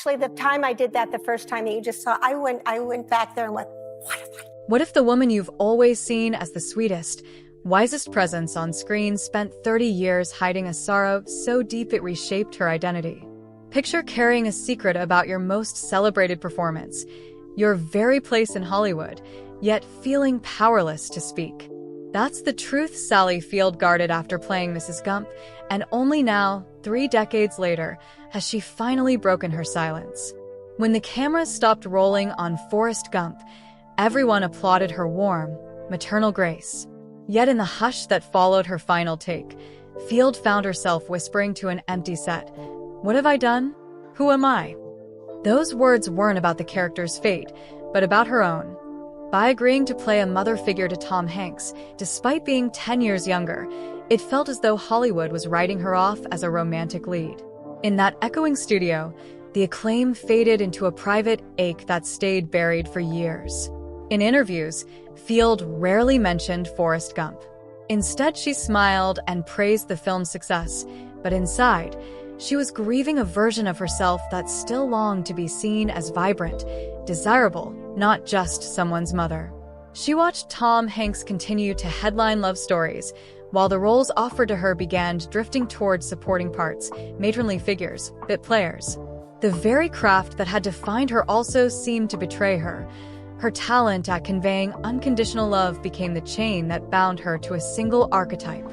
actually, the time I did that, the first time that you just saw, I went back there and went, what if I? What if the woman you've always seen as the sweetest, wisest presence on screen spent 30 years hiding a sorrow so deep it reshaped her identity? Picture carrying a secret about your most celebrated performance, your very place in Hollywood, yet feeling powerless to speak. That's the truth Sally Field guarded after playing Mrs. Gump, and only now, 3 decades later, has she finally broken her silence. When the cameras stopped rolling on Forrest Gump, everyone applauded her warm, maternal grace. Yet in the hush that followed her final take, Field found herself whispering to an empty set, "What have I done? Who am I?" Those words weren't about the character's fate, but about her own. By agreeing to play a mother figure to Tom Hanks, despite being 10 years younger, it felt as though Hollywood was writing her off as a romantic lead. In that echoing studio, the acclaim faded into a private ache that stayed buried for years. In interviews, Field rarely mentioned Forrest Gump. Instead, she smiled and praised the film's success, but inside, she was grieving a version of herself that still longed to be seen as vibrant, desirable, not just someone's mother. She watched Tom Hanks continue to headline love stories, while the roles offered to her began drifting towards supporting parts, matronly figures, bit players. The very craft that had defined her also seemed to betray her. Her talent at conveying unconditional love became the chain that bound her to a single archetype.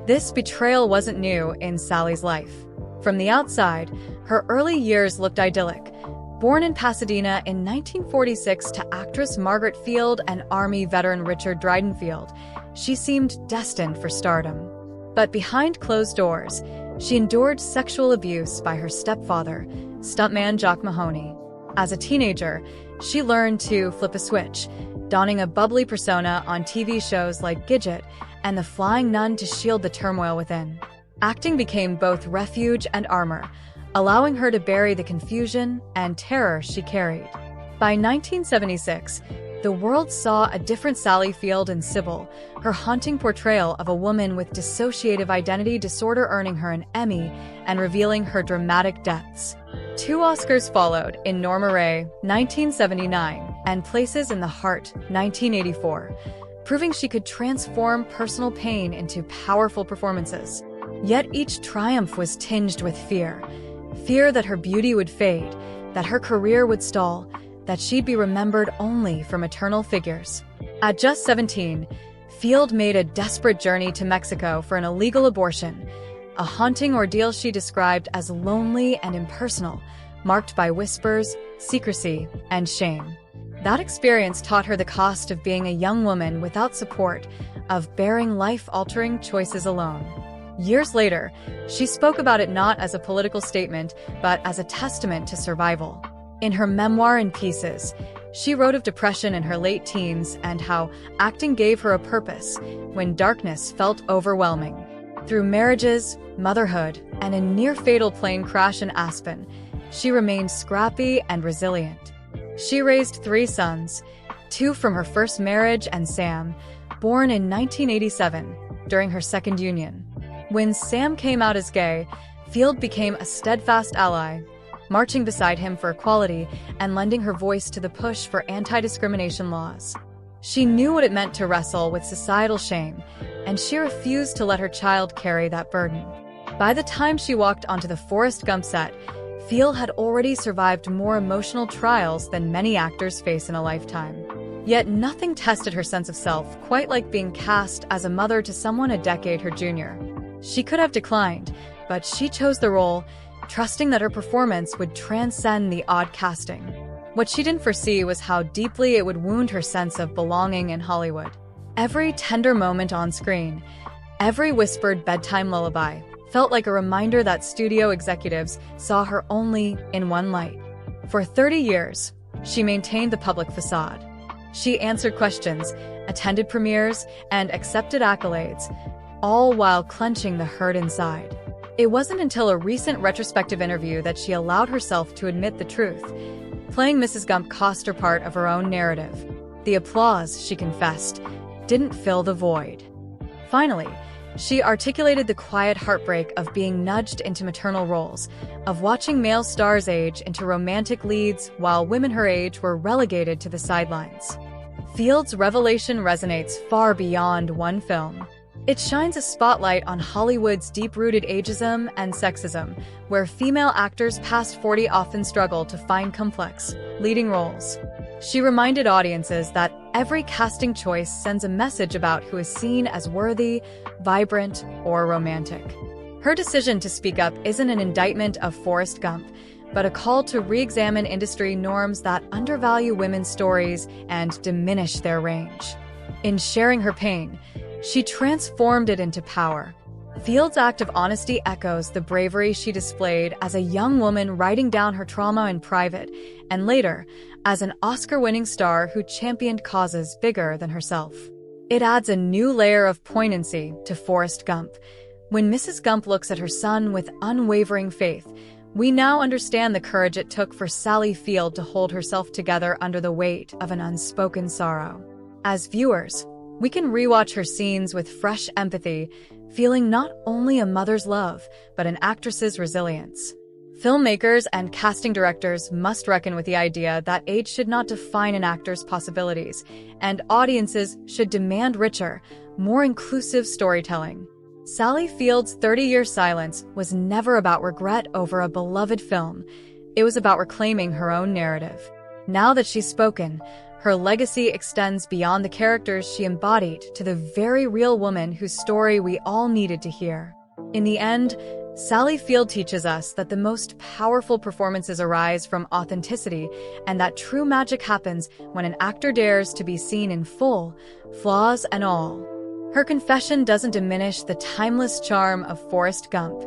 This betrayal wasn't new in Sally's life. From the outside, her early years looked idyllic. Born in Pasadena in 1946 to actress Margaret Field and Army veteran Richard Drydenfield, she seemed destined for stardom. But behind closed doors, she endured sexual abuse by her stepfather, stuntman Jock Mahoney. As a teenager, she learned to flip a switch, donning a bubbly persona on TV shows like Gidget and The Flying Nun to shield the turmoil within. Acting became both refuge and armor, allowing her to bury the confusion and terror she carried. By 1976, the world saw a different Sally Field in Sybil, her haunting portrayal of a woman with dissociative identity disorder earning her an Emmy and revealing her dramatic depths. 2 Oscars followed in Norma Rae, 1979, and Places in the Heart, 1984, proving she could transform personal pain into powerful performances. Yet each triumph was tinged with fear. Fear that her beauty would fade, that her career would stall, that she'd be remembered only for maternal figures. At just 17, Field made a desperate journey to Mexico for an illegal abortion, a haunting ordeal she described as lonely and impersonal, marked by whispers, secrecy, and shame. That experience taught her the cost of being a young woman without support, of bearing life-altering choices alone. Years later, she spoke about it not as a political statement, but as a testament to survival. In her memoir In Pieces, she wrote of depression in her late teens and how acting gave her a purpose when darkness felt overwhelming. Through marriages, motherhood, and a near-fatal plane crash in Aspen, she remained scrappy and resilient. She raised 3 sons, 2 from her first marriage and Sam, born in 1987, during her second union. When Sam came out as gay, Field became a steadfast ally, marching beside him for equality and lending her voice to the push for anti-discrimination laws. She knew what it meant to wrestle with societal shame, and she refused to let her child carry that burden. By the time she walked onto the Forrest Gump set, Field had already survived more emotional trials than many actors face in a lifetime. Yet nothing tested her sense of self quite like being cast as a mother to someone a decade her junior. She could have declined, but she chose the role, trusting that her performance would transcend the odd casting. What she didn't foresee was how deeply it would wound her sense of belonging in Hollywood. Every tender moment on screen, every whispered bedtime lullaby, felt like a reminder that studio executives saw her only in one light. For 30 years, she maintained the public facade. She answered questions, attended premieres, and accepted accolades, all while clenching the hurt inside. It wasn't until a recent retrospective interview that she allowed herself to admit the truth. Playing Mrs. Gump cost her part of her own narrative. The applause, she confessed, didn't fill the void. Finally, She articulated the quiet heartbreak of being nudged into maternal roles, of watching male stars age into romantic leads while women her age were relegated to the sidelines. Field's revelation resonates far beyond one film. It shines a spotlight on Hollywood's deep-rooted ageism and sexism, where female actors past 40 often struggle to find complex, leading roles. She reminded audiences that every casting choice sends a message about who is seen as worthy, vibrant, or romantic. Her decision to speak up isn't an indictment of Forrest Gump, but a call to re-examine industry norms that undervalue women's stories and diminish their range. In sharing her pain, she transformed it into power. Field's act of honesty echoes the bravery she displayed as a young woman writing down her trauma in private, and later, as an Oscar-winning star who championed causes bigger than herself. It adds a new layer of poignancy to Forrest Gump. When Mrs. Gump looks at her son with unwavering faith, we now understand the courage it took for Sally Field to hold herself together under the weight of an unspoken sorrow. As viewers, we can rewatch her scenes with fresh empathy, feeling not only a mother's love, but an actress's resilience. Filmmakers and casting directors must reckon with the idea that age should not define an actor's possibilities, and audiences should demand richer, more inclusive storytelling. Sally Field's 30-year silence was never about regret over a beloved film. It was about reclaiming her own narrative. Now that she's spoken, her legacy extends beyond the characters she embodied to the very real woman whose story we all needed to hear. In the end, Sally Field teaches us that the most powerful performances arise from authenticity, and that true magic happens when an actor dares to be seen in full, flaws and all. Her confession doesn't diminish the timeless charm of Forrest Gump,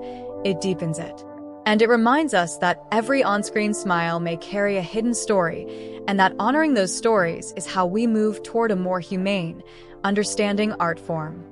it deepens it. And it reminds us that every on-screen smile may carry a hidden story, and that honoring those stories is how we move toward a more humane, understanding art form.